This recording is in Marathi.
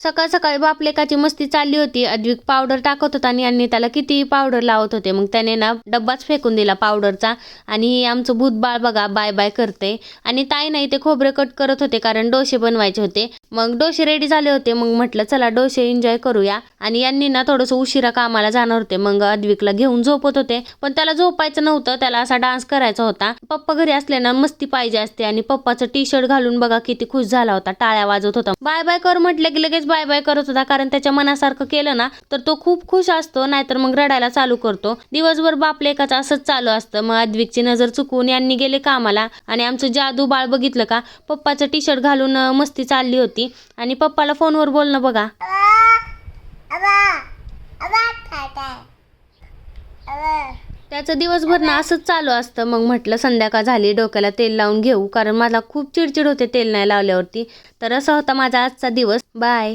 सकाळ सकाळी बापलेकाची मस्ती चालली होती. अद्विक पावडर टाकत होता आणि यांनी त्याला किती पावडर लावत होते. मग त्याने ना डब्बाच फेकून दिला पावडरचा आणि आमचं भूत बाळ बघा बाय बाय करते. आणि ताई नाही ते खोबरे कट करत होते कारण डोसे बनवायचे होते. मग डोसे रेडी झाले होते. मग म्हटलं चला डोसे एन्जॉय करूया. आणि यांनी ना थोडंसं उशिरा कामाला जाणार होते. मग अद्विकला घेऊन झोपत होते, पण त्याला झोपायचं नव्हतं, त्याला असा डान्स करायचा होता. पप्पा घरी असले ना मस्ती पाहिजे असते. आणि पप्पाचं टी शर्ट घालून बघा किती खुश झाला होता, टाळ्या वाजवत होता. बाय बाय कर म्हटलं की लगेच बाय बाय करत होता, कारण त्याच्या मनासारखं केलं ना तर तो खूप खुश असतो, नाहीतर मग रडायला चालू करतो. दिवसभर बापलेकाचं असंच चालू असतं. मग अद्विकची नजर चुकवून यांनी गेले कामाला. आणि आमचं जादू बाळ बघितलं का, पप्पाचं टी शर्ट घालून मस्ती चालली होती. आणि पप्पाला फोनवर बोलणं बघा. त्याचं दिवसभर ना असंच चालू असतं. मग म्हटलं संध्याकाळ झाली, डोक्याला तेल लावून घेऊ, कारण मला खूप चिडचिड होते तेल नाही लावल्यावरती. तर असा होता माझा आजचा दिवस. बाय.